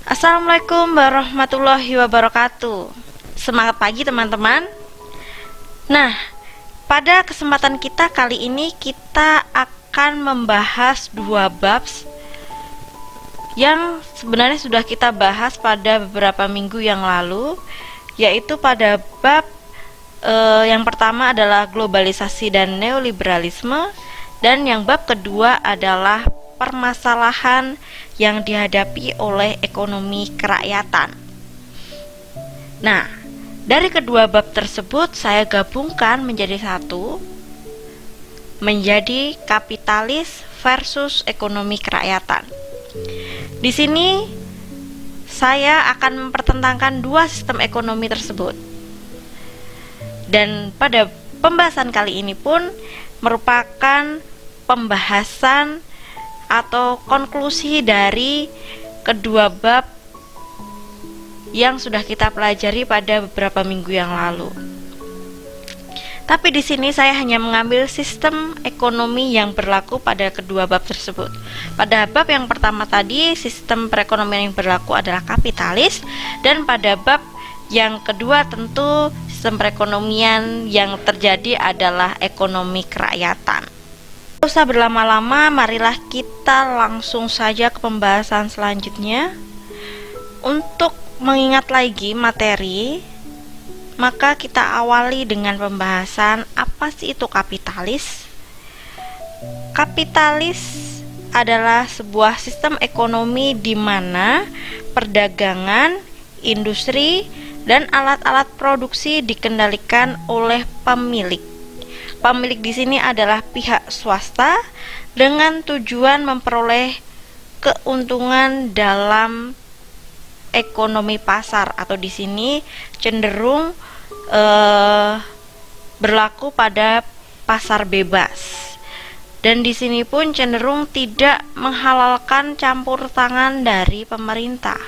Assalamualaikum warahmatullahi wabarakatuh. Semangat pagi teman-teman. Nah, pada kesempatan kita kali ini kita akan membahas dua bab yang sebenarnya sudah kita bahas pada beberapa minggu yang lalu, yaitu pada bab yang pertama adalah globalisasi dan neoliberalisme, dan yang bab kedua adalah permasalahan yang dihadapi oleh ekonomi kerakyatan. Nah, dari kedua bab tersebut saya gabungkan menjadi satu, menjadi kapitalis versus ekonomi kerakyatan. Di sini saya akan mempertentangkan dua sistem ekonomi tersebut. Dan pada pembahasan kali ini pun merupakan pembahasan atau konklusi dari kedua bab yang sudah kita pelajari pada beberapa minggu yang lalu. Tapi di sini saya hanya mengambil sistem ekonomi yang berlaku pada kedua bab tersebut. Pada bab yang pertama tadi, sistem perekonomian yang berlaku adalah kapitalis, dan pada bab yang kedua tentu sistem perekonomian yang terjadi adalah ekonomi kerakyatan. Tidak usah berlama-lama, marilah kita langsung saja ke pembahasan selanjutnya. Untuk mengingat lagi materi, maka kita awali dengan pembahasan apa sih itu kapitalis. Kapitalis adalah sebuah sistem ekonomi di mana perdagangan, industri, dan alat-alat produksi dikendalikan oleh pemilik. Pemilik di sini adalah pihak swasta dengan tujuan memperoleh keuntungan dalam ekonomi pasar, atau di sini cenderung berlaku pada pasar bebas. Dan di sini pun cenderung tidak menghalalkan campur tangan dari pemerintah.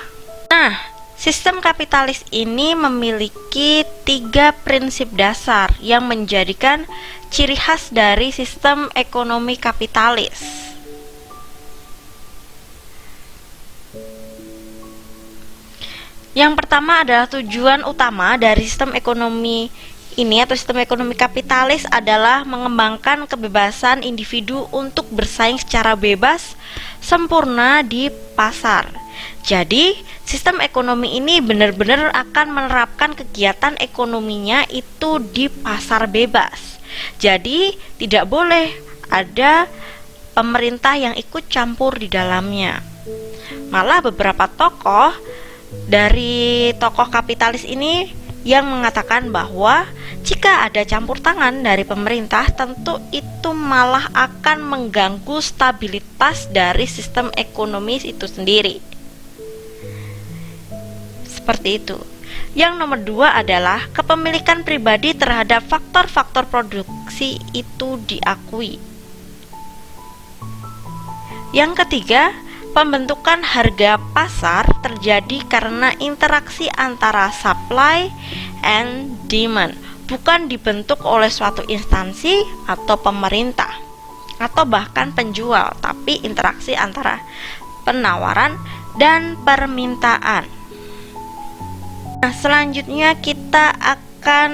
Nah, sistem kapitalis ini memiliki 3 prinsip dasar yang menjadikan ciri khas dari sistem ekonomi kapitalis. Yang pertama adalah tujuan utama dari sistem ekonomi ini atau sistem ekonomi kapitalis adalah mengembangkan kebebasan individu untuk bersaing secara bebas sempurna di pasar. Jadi, sistem ekonomi ini benar-benar akan menerapkan kegiatan ekonominya itu di pasar bebas. Jadi, tidak boleh ada pemerintah yang ikut campur di dalamnya. Malah beberapa tokoh dari tokoh kapitalis ini yang mengatakan bahwa jika ada campur tangan dari pemerintah, tentu itu malah akan mengganggu stabilitas dari sistem ekonomi itu sendiri. Seperti itu. Yang nomor 2 adalah kepemilikan pribadi terhadap faktor-faktor produksi itu diakui. Yang ketiga, pembentukan harga pasar terjadi karena interaksi antara supply and demand, bukan dibentuk oleh suatu instansi atau pemerintah atau bahkan penjual, tapi interaksi antara penawaran dan permintaan. Nah, selanjutnya kita akan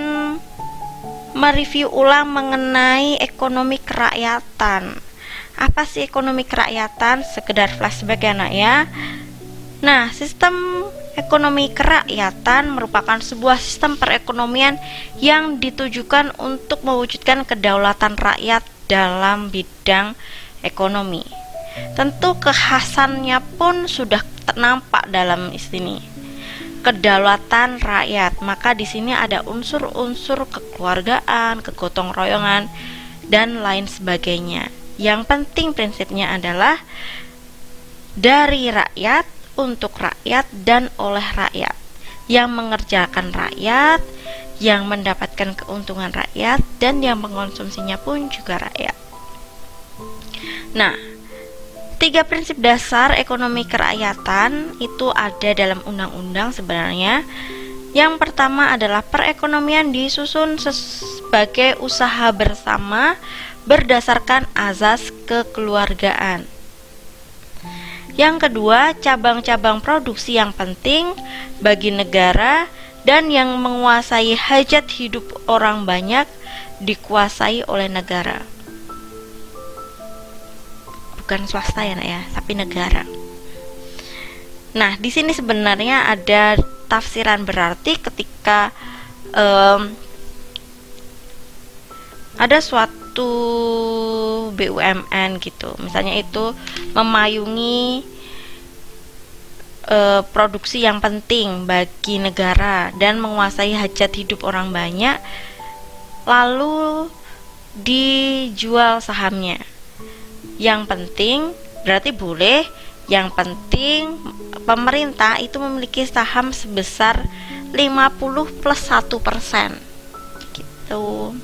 mereview ulang mengenai ekonomi kerakyatan. Apa sih ekonomi kerakyatan? Sekedar flashback ya nak ya. Nah, sistem ekonomi kerakyatan merupakan sebuah sistem perekonomian yang ditujukan untuk mewujudkan kedaulatan rakyat dalam bidang ekonomi. Tentu kekhasannya pun sudah nampak dalam sini. Kedaulatan rakyat, maka di sini ada unsur-unsur kekeluargaan, kegotong royongan, dan lain sebagainya. Yang penting prinsipnya adalah dari rakyat, untuk rakyat, dan oleh rakyat. Yang mengerjakan rakyat, yang mendapatkan keuntungan rakyat, dan yang mengkonsumsinya pun juga rakyat. Nah, 3 prinsip dasar ekonomi kerakyatan itu ada dalam undang-undang sebenarnya. Yang pertama adalah perekonomian disusun sebagai usaha bersama berdasarkan azas kekeluargaan. Yang kedua, cabang-cabang produksi yang penting bagi negara dan yang menguasai hajat hidup orang banyak dikuasai oleh negara. Bukan swasta ya, Nak ya, tapi negara. Nah, di sini sebenarnya ada tafsiran berarti ketika ada suatu BUMN gitu, misalnya itu memayungi produksi yang penting bagi negara dan menguasai hajat hidup orang banyak, lalu dijual sahamnya. Yang penting berarti boleh, yang penting pemerintah itu memiliki saham sebesar 50 plus 1% gitu.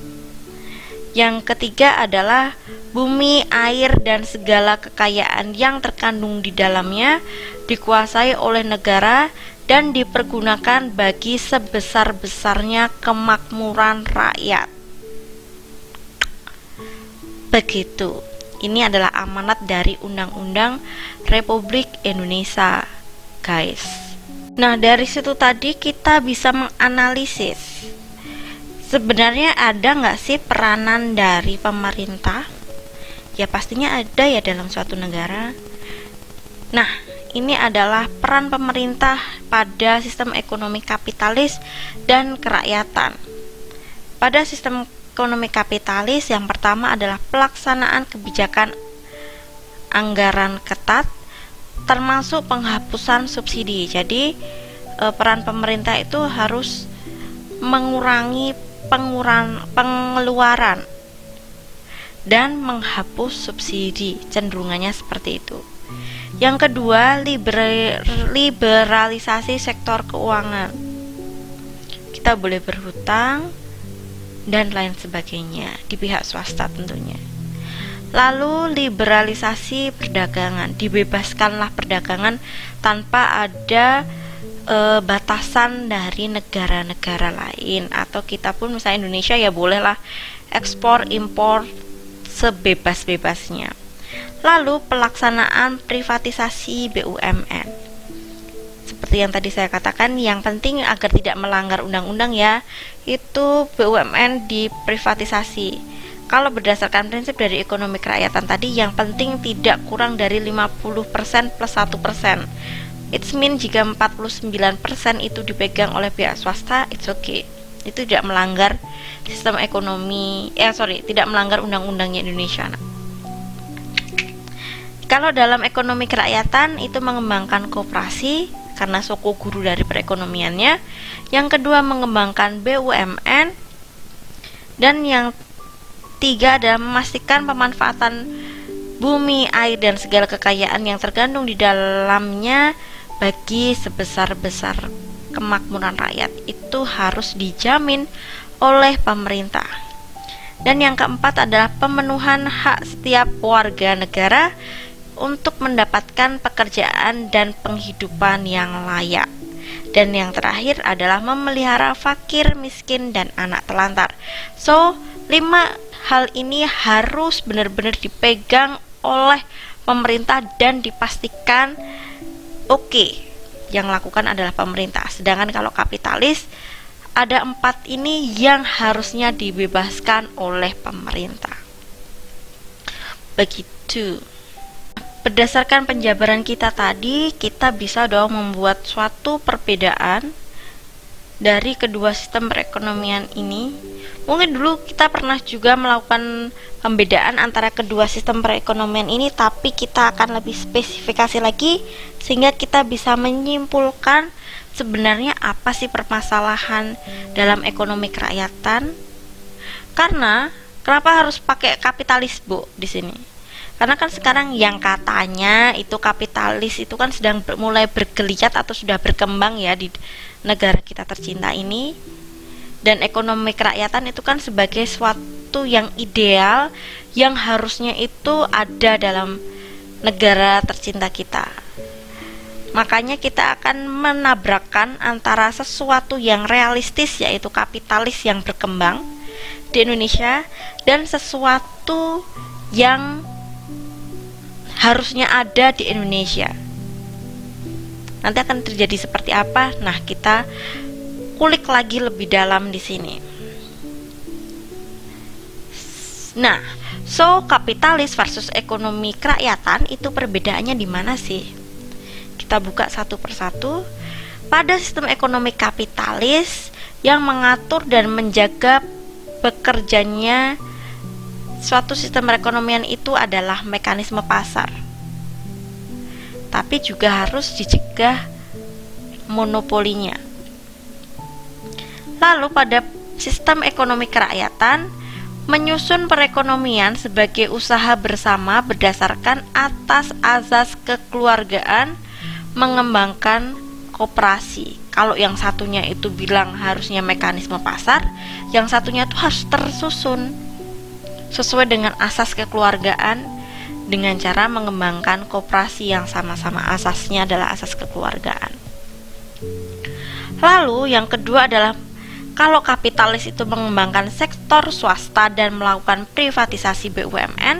Yang ketiga adalah bumi, air, dan segala kekayaan yang terkandung di dalamnya dikuasai oleh negara dan dipergunakan bagi sebesar-besarnya kemakmuran rakyat. Begitu. Ini adalah amanat dari Undang-Undang Republik Indonesia, guys. Nah, dari situ tadi kita bisa menganalisis sebenarnya ada nggak sih peranan dari pemerintah? Ya pastinya ada ya dalam suatu negara. Nah, ini adalah peran pemerintah pada sistem ekonomi kapitalis dan kerakyatan. Pada sistem ekonomi kapitalis, yang pertama adalah pelaksanaan kebijakan anggaran ketat, termasuk penghapusan subsidi. Jadi, peran pemerintah itu harus mengurangi pengeluaran dan menghapus subsidi, cenderungannya seperti itu. Yang kedua, liberalisasi sektor keuangan. Kita boleh berhutang dan lain sebagainya di pihak swasta tentunya. Lalu liberalisasi perdagangan, dibebaskanlah perdagangan tanpa ada batasan dari negara-negara lain, atau kita pun misalnya Indonesia ya bolehlah ekspor impor sebebas-bebasnya. Lalu pelaksanaan privatisasi BUMN. Seperti yang tadi saya katakan, yang penting agar tidak melanggar undang-undang ya, itu BUMN diprivatisasi. Kalau berdasarkan prinsip dari ekonomi kerakyatan tadi, yang penting tidak kurang dari 50% plus 1%. It's mean jika 49% itu dipegang oleh pihak swasta, it's okay. Itu tidak melanggar sistem ekonomi, tidak melanggar undang-undangnya Indonesia. Kalau dalam ekonomi kerakyatan itu mengembangkan koperasi karena suku guru dari perekonomiannya. Yang kedua mengembangkan BUMN. Dan yang tiga adalah memastikan pemanfaatan bumi, air, dan segala kekayaan yang terkandung di dalamnya bagi sebesar-besar kemakmuran rakyat itu harus dijamin oleh pemerintah. Dan yang keempat adalah pemenuhan hak setiap warga negara untuk mendapatkan pekerjaan dan penghidupan yang layak. Dan yang terakhir adalah memelihara fakir, miskin, dan anak telantar. So, 5 hal ini harus benar-benar dipegang oleh pemerintah dan dipastikan yang lakukan adalah pemerintah. Sedangkan kalau kapitalis, ada 4 ini yang harusnya dibebaskan oleh pemerintah. Begitu. Berdasarkan penjabaran kita tadi, kita bisa dong membuat suatu perbedaan dari kedua sistem perekonomian ini. Mungkin dulu kita pernah juga melakukan pembedaan antara kedua sistem perekonomian ini, tapi kita akan lebih spesifikasi lagi sehingga kita bisa menyimpulkan sebenarnya apa sih permasalahan dalam ekonomi kerakyatan. Karena kenapa harus pakai kapitalis, Bu, di sini? Karena kan sekarang yang katanya itu kapitalis itu kan sedang mulai bergeliat atau sudah berkembang ya di negara kita tercinta ini. Dan ekonomi kerakyatan itu kan sebagai suatu yang ideal yang harusnya itu ada dalam negara tercinta kita. Makanya kita akan menabrakkan antara sesuatu yang realistis yaitu kapitalis yang berkembang di Indonesia dan sesuatu yang harusnya ada di Indonesia. Nanti akan terjadi seperti apa? Nah, kita kulik lagi lebih dalam di sini. Nah, kapitalis versus ekonomi kerakyatan itu perbedaannya di mana sih? Kita buka satu persatu. Pada sistem ekonomi kapitalis yang mengatur dan menjaga bekerjanya suatu sistem perekonomian itu adalah mekanisme pasar. Tapi juga harus dicegah monopolinya. Lalu pada sistem ekonomi kerakyatan menyusun perekonomian sebagai usaha bersama berdasarkan atas azas kekeluargaan, mengembangkan koperasi. Kalau yang satunya itu bilang harusnya mekanisme pasar, yang satunya itu harus tersusun sesuai dengan asas kekeluargaan dengan cara mengembangkan koperasi yang sama-sama asasnya adalah asas kekeluargaan. Lalu yang kedua adalah kalau kapitalis itu mengembangkan sektor swasta dan melakukan privatisasi BUMN,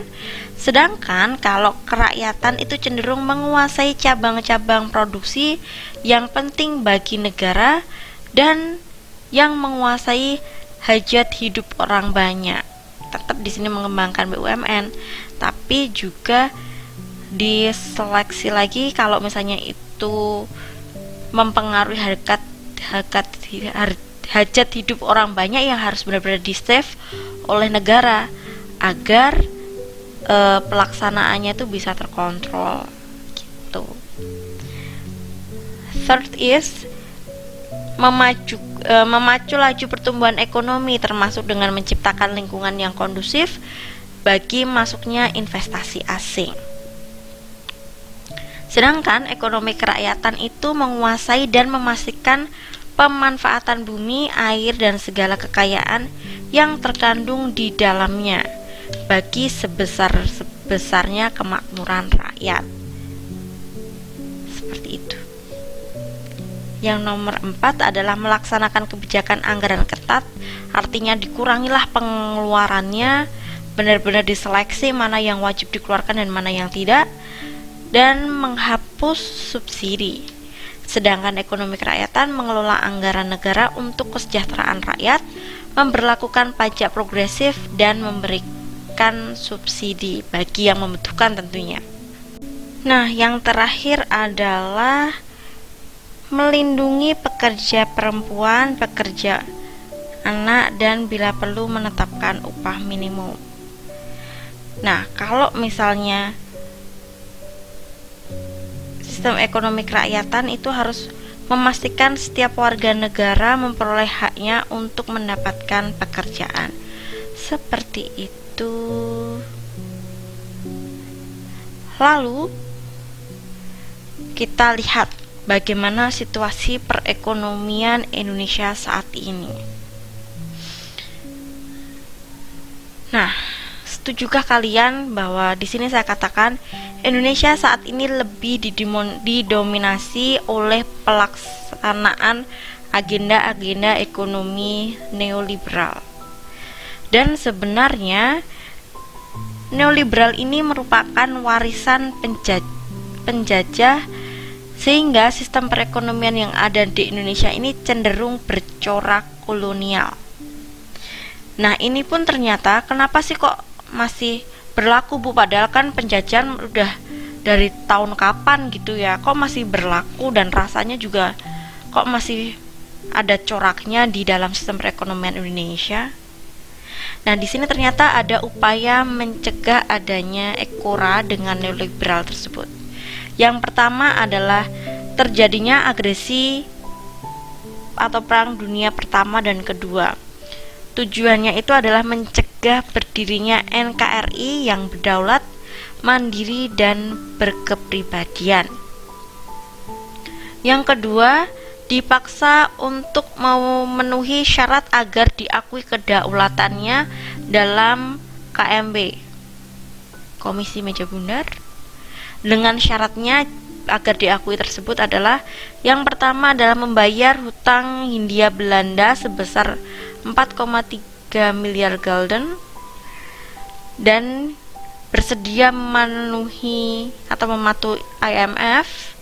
sedangkan kalau kerakyatan itu cenderung menguasai cabang-cabang produksi yang penting bagi negara dan yang menguasai hajat hidup orang banyak. Tetap di sini mengembangkan BUMN, tapi juga diseleksi lagi kalau misalnya itu mempengaruhi hajat hidup orang banyak yang harus benar-benar di-save oleh negara agar pelaksanaannya itu bisa terkontrol gitu. Third is memacu laju pertumbuhan ekonomi termasuk dengan menciptakan lingkungan yang kondusif bagi masuknya investasi asing. Sedangkan ekonomi kerakyatan itu menguasai dan memastikan pemanfaatan bumi, air, dan segala kekayaan yang terkandung di dalamnya bagi sebesar-besarnya kemakmuran rakyat. Seperti itu. Yang nomor 4 adalah melaksanakan kebijakan anggaran ketat, artinya dikurangilah pengeluarannya, benar-benar diseleksi mana yang wajib dikeluarkan dan mana yang tidak, dan menghapus subsidi. Sedangkan ekonomi kerakyatan mengelola anggaran negara untuk kesejahteraan rakyat, memberlakukan pajak progresif, dan memberikan subsidi bagi yang membutuhkan tentunya. Nah, yang terakhir adalah melindungi pekerja perempuan, pekerja anak, dan bila perlu menetapkan upah minimum. Nah, kalau misalnya sistem ekonomi kerakyatan itu harus memastikan setiap warga negara memperoleh haknya untuk mendapatkan pekerjaan. Seperti itu. Lalu kita lihat bagaimana situasi perekonomian Indonesia saat ini. Nah, setujukah kalian bahwa di sini saya katakan Indonesia saat ini lebih didominasi oleh pelaksanaan agenda-agenda ekonomi neoliberal. Dan sebenarnya neoliberal ini merupakan warisan penjajah sehingga sistem perekonomian yang ada di Indonesia ini cenderung bercorak kolonial. Nah, ini pun ternyata kenapa sih kok masih berlaku Bu, padahal kan penjajahan udah dari tahun kapan gitu ya, kok masih berlaku dan rasanya juga kok masih ada coraknya di dalam sistem perekonomian Indonesia. Nah, di sini ternyata ada upaya mencegah adanya ekora dengan neoliberal tersebut. Yang pertama adalah terjadinya agresi atau perang dunia pertama dan kedua. Tujuannya itu adalah mencegah berdirinya NKRI yang berdaulat, mandiri, dan berkepribadian. Yang kedua, dipaksa untuk memenuhi syarat agar diakui kedaulatannya dalam KMB, Komisi Meja Bundar. Dengan syaratnya agar diakui tersebut adalah yang pertama adalah membayar hutang Hindia Belanda sebesar 4,3 miliar gulden, dan bersedia memenuhi atau mematuhi IMF,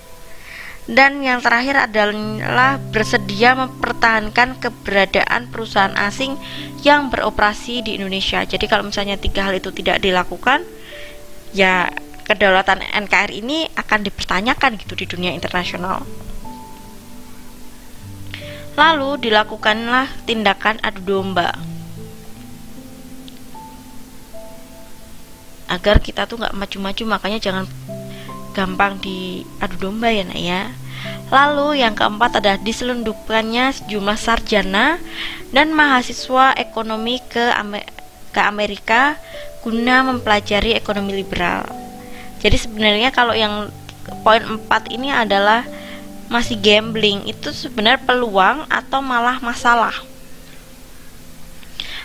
dan yang terakhir adalah bersedia mempertahankan keberadaan perusahaan asing yang beroperasi di Indonesia. Jadi kalau misalnya 3 hal itu tidak dilakukan, ya kedaulatan NKRI ini akan dipertanyakan gitu di dunia internasional. Lalu dilakukanlah tindakan adu domba agar kita tuh nggak maju-maju, makanya jangan gampang diadu domba ya nak ya. Lalu yang keempat adalah diselundupkannya sejumlah sarjana dan mahasiswa ekonomi ke Amerika guna mempelajari ekonomi liberal. Jadi sebenarnya kalau yang poin 4 ini adalah masih gambling, itu sebenarnya peluang atau malah masalah.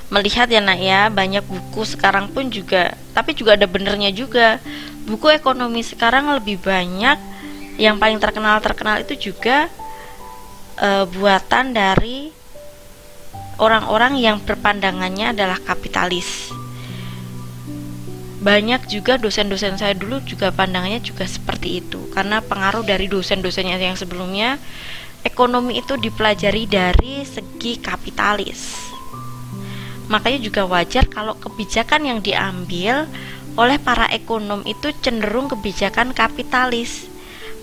Melihat ya nak ya, banyak buku sekarang pun juga, tapi juga ada benernya juga. Buku ekonomi sekarang lebih banyak, yang paling terkenal itu juga buatan dari orang-orang yang berpandangannya adalah kapitalis. Banyak juga dosen-dosen saya dulu juga pandangannya juga seperti itu, karena pengaruh dari dosen-dosennya yang sebelumnya, ekonomi itu dipelajari dari segi kapitalis. Makanya juga wajar kalau kebijakan yang diambil oleh para ekonom itu cenderung kebijakan kapitalis,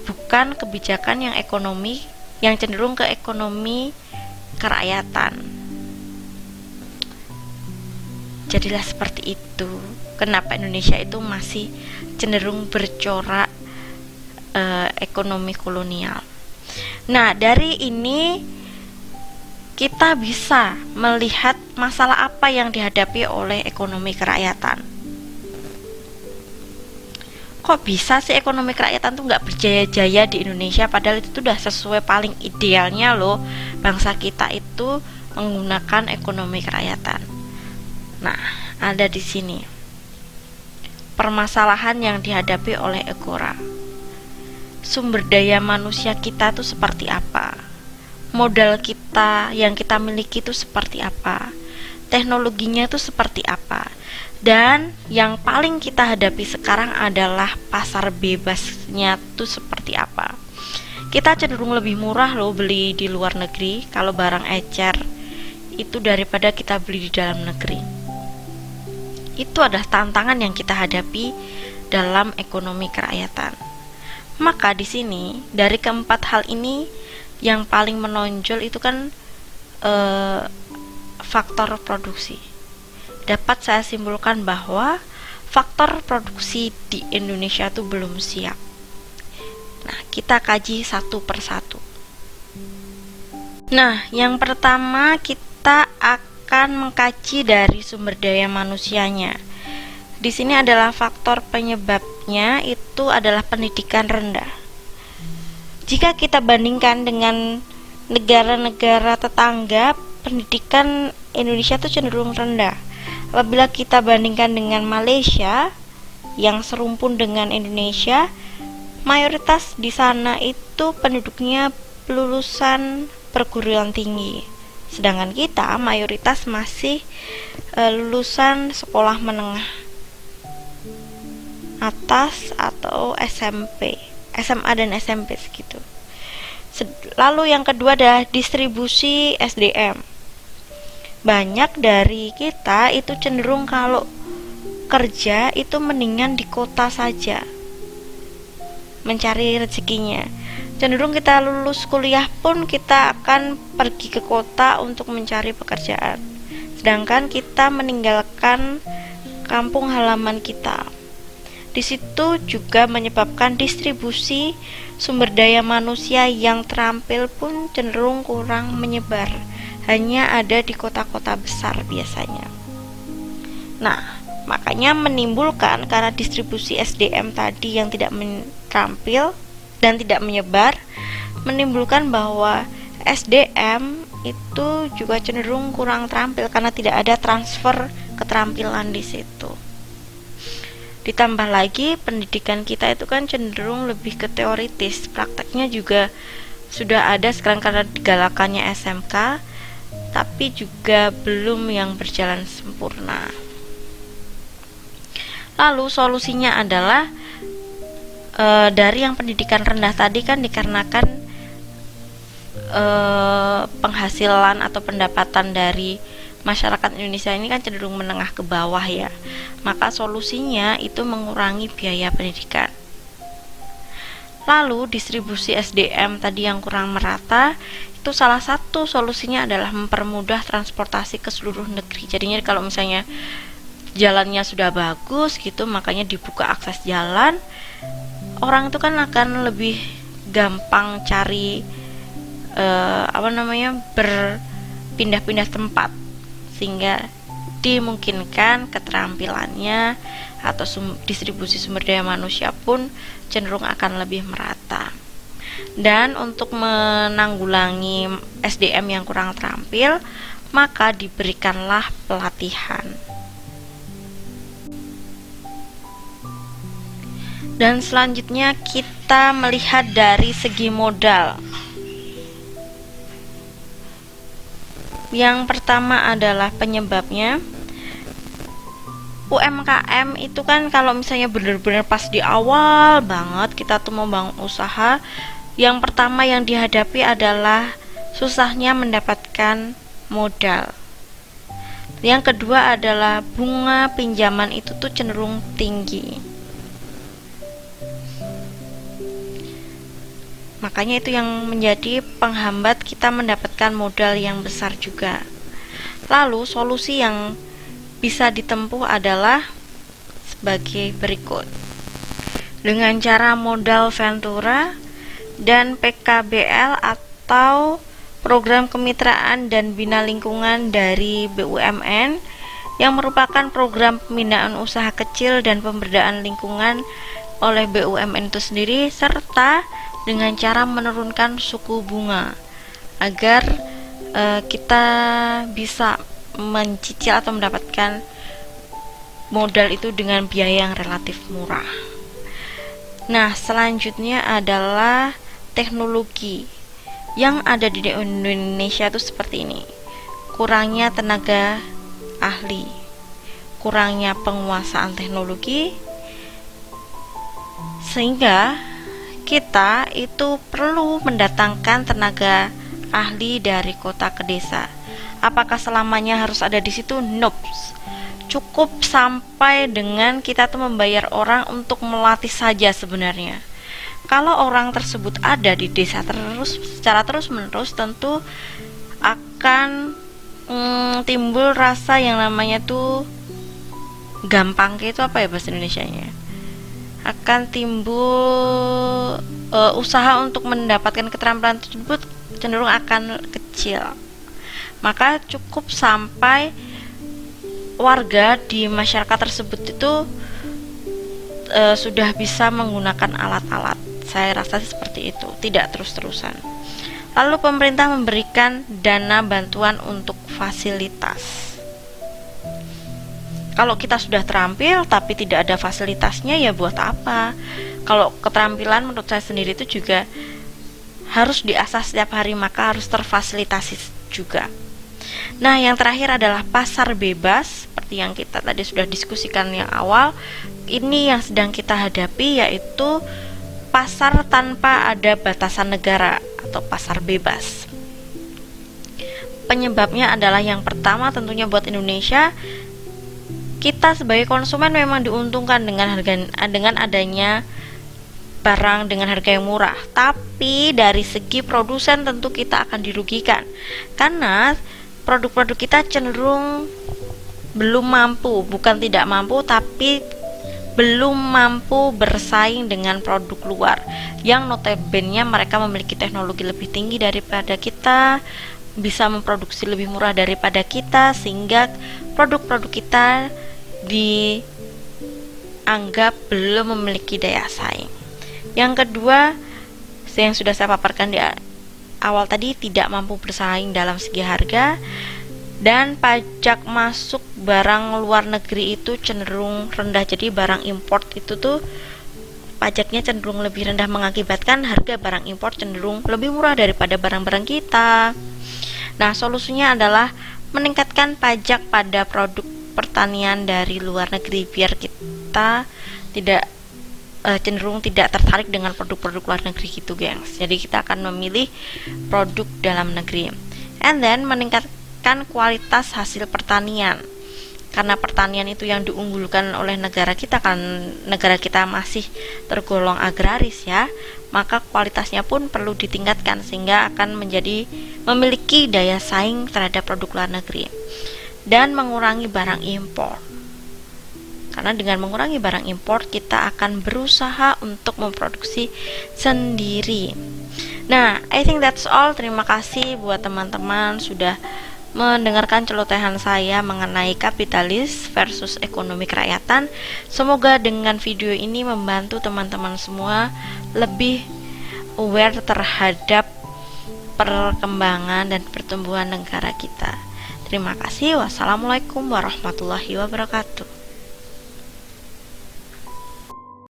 bukan kebijakan yang ekonomi, yang cenderung ke ekonomi kerakyatan. Jadilah seperti itu. Kenapa Indonesia itu masih cenderung bercorak ekonomi kolonial. Nah, dari ini kita bisa melihat masalah apa yang dihadapi oleh ekonomi kerakyatan. Kok bisa sih ekonomi kerakyatan tuh nggak berjaya-jaya di Indonesia, padahal itu udah sesuai paling idealnya loh bangsa kita itu menggunakan ekonomi kerakyatan. Nah, ada di sini permasalahan yang dihadapi oleh Agora. Sumber daya manusia kita tuh seperti apa? Modal kita yang kita miliki itu seperti apa? Teknologinya itu seperti apa? Dan yang paling kita hadapi sekarang adalah pasar bebasnya itu seperti apa? Kita cenderung lebih murah loh beli di luar negeri kalau barang ecer itu daripada kita beli di dalam negeri. Itu adalah tantangan yang kita hadapi dalam ekonomi kerakyatan. Maka di sini dari keempat hal ini yang paling menonjol itu kan faktor produksi. Dapat saya simpulkan bahwa faktor produksi di Indonesia itu belum siap. Nah, kita kaji satu persatu. Nah, yang pertama kita akan mengkaji dari sumber daya manusianya. Di sini adalah faktor penyebabnya itu adalah pendidikan rendah. Jika kita bandingkan dengan negara-negara tetangga, pendidikan Indonesia itu cenderung rendah. Apabila kita bandingkan dengan Malaysia yang serumpun dengan Indonesia, mayoritas di sana itu penduduknya lulusan perguruan tinggi. Sedangkan kita mayoritas masih lulusan sekolah menengah atas atau SMP, SMA dan SMP segitu. Lalu yang kedua adalah distribusi SDM. Banyak dari kita itu cenderung kalau kerja itu mendingan di kota saja mencari rezekinya. Cenderung kita lulus kuliah pun kita akan pergi ke kota untuk mencari pekerjaan, sedangkan kita meninggalkan kampung halaman kita. Di situ juga menyebabkan distribusi sumber daya manusia yang terampil pun cenderung kurang menyebar, hanya ada di kota-kota besar biasanya. Nah, makanya menimbulkan karena distribusi SDM tadi yang tidak terampil dan tidak menyebar, menimbulkan bahwa SDM itu juga cenderung kurang terampil karena tidak ada transfer keterampilan di situ. Ditambah lagi pendidikan kita itu kan cenderung lebih ke teoritis, prakteknya juga sudah ada sekarang karena digalakannya SMK, tapi juga belum yang berjalan sempurna. Lalu solusinya adalah dari yang pendidikan rendah tadi kan dikarenakan penghasilan atau pendapatan dari masyarakat Indonesia ini kan cenderung menengah ke bawah ya. Maka solusinya itu mengurangi biaya pendidikan. Lalu distribusi SDM tadi yang kurang merata, itu salah satu solusinya adalah mempermudah transportasi ke seluruh negeri. Jadinya kalau misalnya jalannya sudah bagus gitu, makanya dibuka akses jalan, orang itu kan akan lebih gampang cari berpindah-pindah tempat, sehingga dimungkinkan keterampilannya atau distribusi sumber daya manusia pun cenderung akan lebih merata. Dan untuk menanggulangi SDM yang kurang terampil, maka diberikanlah pelatihan. Dan selanjutnya kita melihat dari segi modal. Yang pertama adalah penyebabnya. UMKM itu kan kalau misalnya benar-benar pas di awal banget kita tuh mau bangun usaha, yang pertama yang dihadapi adalah susahnya mendapatkan modal. Yang kedua adalah bunga pinjaman itu tuh cenderung tinggi. Makanya itu yang menjadi penghambat kita mendapatkan modal yang besar juga. Lalu solusi yang bisa ditempuh adalah sebagai berikut. Dengan cara modal Ventura dan PKBL atau program kemitraan dan bina lingkungan dari BUMN yang merupakan program pembinaan usaha kecil dan pemberdayaan lingkungan oleh BUMN itu sendiri, serta dengan cara menurunkan suku bunga agar kita bisa mencicil atau mendapatkan modal itu dengan biaya yang relatif murah. Nah, selanjutnya adalah teknologi yang ada di Indonesia itu seperti ini. Kurangnya tenaga ahli, kurangnya penguasaan teknologi, sehingga kita itu perlu mendatangkan tenaga ahli dari kota ke desa. Apakah selamanya harus ada di situ? Nope. Cukup sampai dengan kita tuh membayar orang untuk melatih saja sebenarnya. Kalau orang tersebut ada di desa secara terus-menerus, tentu akan timbul rasa yang namanya tuh gampang, itu apa ya bahasa Indonesianya? Akan timbul usaha untuk mendapatkan keterampilan tersebut cenderung akan kecil. Maka cukup sampai warga di masyarakat tersebut itu sudah bisa menggunakan alat-alat. Saya rasa seperti itu, tidak terus-terusan. Lalu pemerintah memberikan dana bantuan untuk fasilitas. Kalau kita sudah terampil tapi tidak ada fasilitasnya, ya buat apa? Kalau keterampilan menurut saya sendiri itu juga harus diasah setiap hari, maka harus terfasilitasi juga. Nah, yang terakhir adalah pasar bebas, seperti yang kita tadi sudah diskusikan yang awal. Ini yang sedang kita hadapi, yaitu pasar tanpa ada batasan negara atau pasar bebas. Penyebabnya adalah yang pertama tentunya buat Indonesia, kita sebagai konsumen memang diuntungkan dengan adanya barang dengan harga yang murah, tapi dari segi produsen tentu kita akan dirugikan karena produk-produk kita cenderung belum mampu, bukan tidak mampu, tapi belum mampu bersaing dengan produk luar yang notabene mereka memiliki teknologi lebih tinggi daripada kita, bisa memproduksi lebih murah daripada kita, sehingga produk-produk kita dianggap belum memiliki daya saing. Yang kedua, yang sudah saya paparkan di awal tadi, tidak mampu bersaing dalam segi harga, dan pajak masuk barang luar negeri itu cenderung rendah. Jadi barang import itu tuh pajaknya cenderung lebih rendah, mengakibatkan harga barang import cenderung lebih murah daripada barang-barang kita. Nah, solusinya adalah meningkatkan pajak pada produk pertanian dari luar negeri biar kita tidak cenderung tidak tertarik dengan produk-produk luar negeri gitu, gengs. Jadi kita akan memilih produk dalam negeri. And then meningkatkan kualitas hasil pertanian. Karena pertanian itu yang diunggulkan oleh negara kita, kan negara kita masih tergolong agraris ya, maka kualitasnya pun perlu ditingkatkan sehingga akan memiliki daya saing terhadap produk luar negeri. Dan mengurangi barang impor. Karena dengan mengurangi barang impor, kita akan berusaha untuk memproduksi sendiri. Nah, I think that's all. Terima kasih buat teman-teman sudah mendengarkan celotehan saya mengenai kapitalis versus ekonomi kerakyatan. Semoga dengan video ini membantu teman-teman semua lebih aware terhadap perkembangan dan pertumbuhan negara kita. Terima kasih. Wassalamualaikum warahmatullahi wabarakatuh.